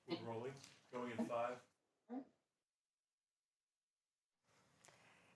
Rolling, going in 5.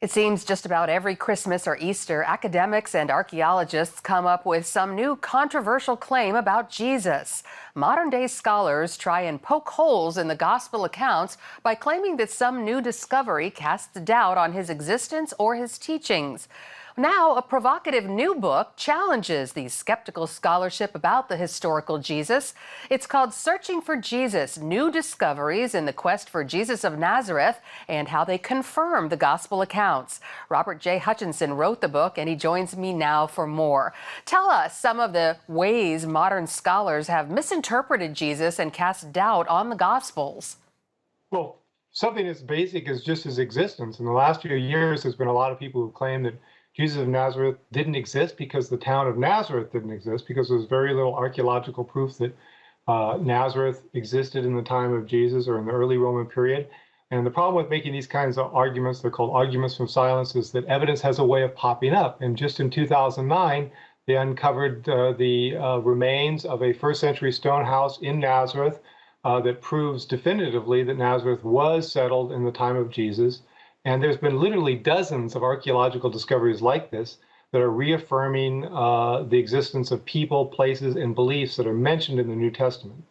It seems just about every Christmas or Easter, academics and archaeologists come up with some new controversial claim about Jesus. Modern-day scholars try and poke holes in the gospel accounts by claiming that some new discovery casts doubt on his existence or his teachings. Now, a provocative new book challenges the skeptical scholarship about the historical Jesus. It's called Searching for Jesus: New Discoveries in the Quest for Jesus of Nazareth and How They Confirm the Gospel Accounts. Robert J. Hutchinson wrote the book, and he joins me now for more. Tell us some of the ways modern scholars have misinterpreted Jesus and cast doubt on the Gospels. Well, something as basic as just his existence. In the last few years, there's been a lot of people who claim that Jesus of Nazareth didn't exist because the town of Nazareth didn't exist, because there's very little archaeological proof that Nazareth existed in the time of Jesus or in the early Roman period. And the problem with making these kinds of arguments, they're called arguments from silence, is that evidence has a way of popping up. And just in 2009, they uncovered the remains of a first-century stone house in Nazareth that proves definitively that Nazareth was settled in the time of Jesus. And there's been literally dozens of archaeological discoveries like this that are reaffirming the existence of people, places, and beliefs that are mentioned in the New Testament.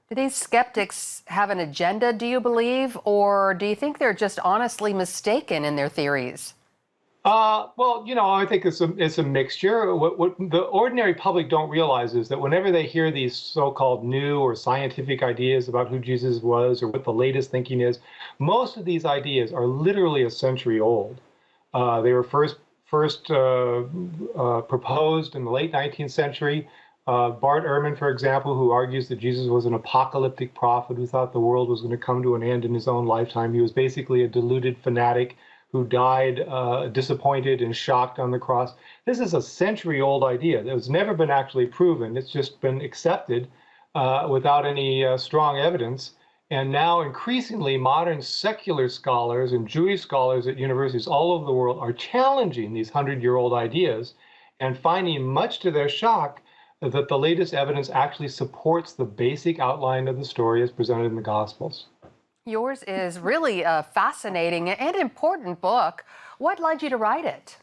Do these skeptics have an agenda, do you believe, or do you think they're just honestly mistaken in their theories? Well, I think it's a mixture. What the ordinary public don't realize is that whenever they hear these so-called new or scientific ideas about who Jesus was or what the latest thinking is, most of these ideas are literally a century old. They were first proposed in the late 19th century. Bart Ehrman, for example, who argues that Jesus was an apocalyptic prophet who thought the world was going to come to an end in his own lifetime. He was basically a deluded fanatic who died disappointed and shocked on the cross. This is a century-old idea that has never been actually proven. It's just been accepted without any strong evidence. And now increasingly modern secular scholars and Jewish scholars at universities all over the world are challenging these 100-year-old ideas and finding, much to their shock, that the latest evidence actually supports the basic outline of the story as presented in the Gospels. Yours is really a fascinating and important book. What led you to write it?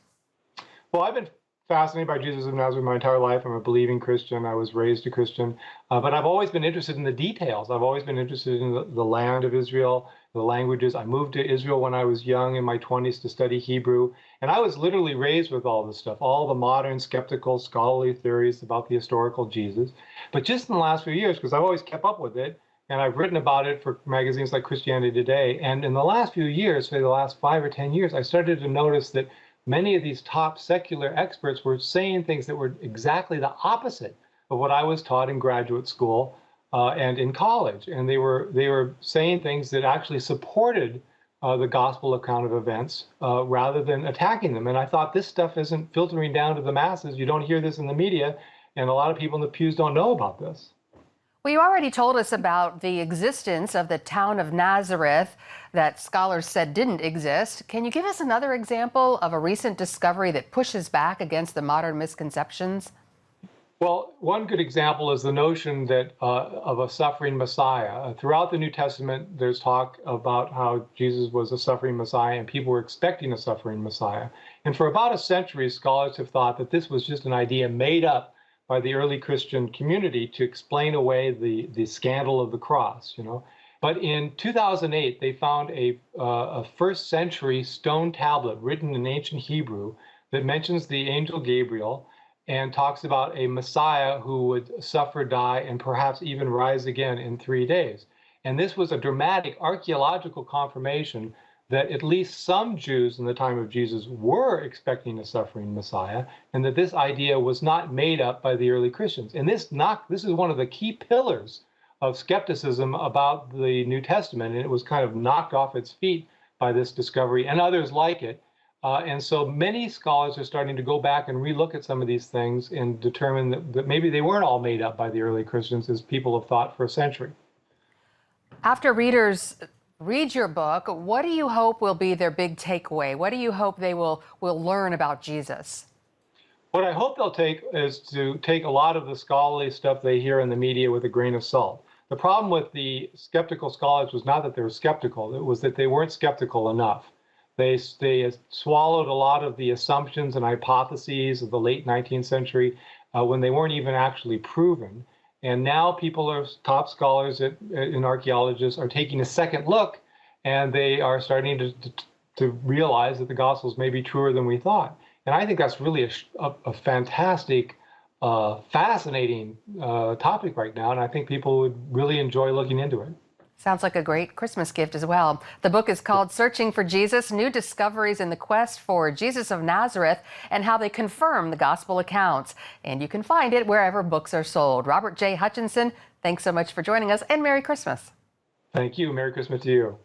Well, I've been fascinated by Jesus of Nazareth my entire life. I'm a believing Christian. I was raised a Christian, but I've always been interested in the details. I've always been interested in the land of Israel, the languages. I moved to Israel when I was young in my 20s to study Hebrew, and I was literally raised with all this stuff, all the modern skeptical scholarly theories about the historical Jesus. But just in the last few years, because I've always kept up with it, and I've written about it for magazines like Christianity Today. And in the last few years, say the last 5 or 10 years, I started to notice that many of these top secular experts were saying things that were exactly the opposite of what I was taught in graduate school and in college. And they were saying things that actually supported the gospel account of events rather than attacking them. And I thought, this stuff isn't filtering down to the masses. You don't hear this in the media, and a lot of people in the pews don't know about this. Well, you already told us about the existence of the town of Nazareth that scholars said didn't exist. Can you give us another example of a recent discovery that pushes back against the modern misconceptions? Well, one good example is the notion that of a suffering Messiah. Throughout the New Testament, there's talk about how Jesus was a suffering Messiah and people were expecting a suffering Messiah. And for about a century, scholars have thought that this was just an idea made up by the early Christian community to explain away the scandal of the cross, But in 2008, they found a first century stone tablet written in ancient Hebrew that mentions the angel Gabriel and talks about a Messiah who would suffer, die, and perhaps even rise again in 3 days. And this was a dramatic archaeological confirmation that at least some Jews in the time of Jesus were expecting a suffering Messiah, and that this idea was not made up by the early Christians. And this is one of the key pillars of skepticism about the New Testament, and it was kind of knocked off its feet by this discovery and others like it. And so many scholars are starting to go back and relook at some of these things and determine that maybe they weren't all made up by the early Christians, as people have thought for a century. After readers read your book, what do you hope will be their big takeaway? What do you hope they will learn about Jesus? What I hope they'll take is to take a lot of the scholarly stuff they hear in the media with a grain of salt. The problem with the skeptical scholars was not that they were skeptical, it was that they weren't skeptical enough. They swallowed a lot of the assumptions and hypotheses of the late 19th century when they weren't even actually proven. And now top scholars in archaeologists are taking a second look, and they are starting to realize that the Gospels may be truer than we thought. And I think that's really a fantastic, fascinating topic right now, and I think people would really enjoy looking into it. Sounds like a great Christmas gift as well. The book is called Searching for Jesus, New Discoveries in the Quest for Jesus of Nazareth and How They Confirm the Gospel Accounts. And you can find it wherever books are sold. Robert J. Hutchinson, thanks so much for joining us, and Merry Christmas. Thank you. Merry Christmas to you.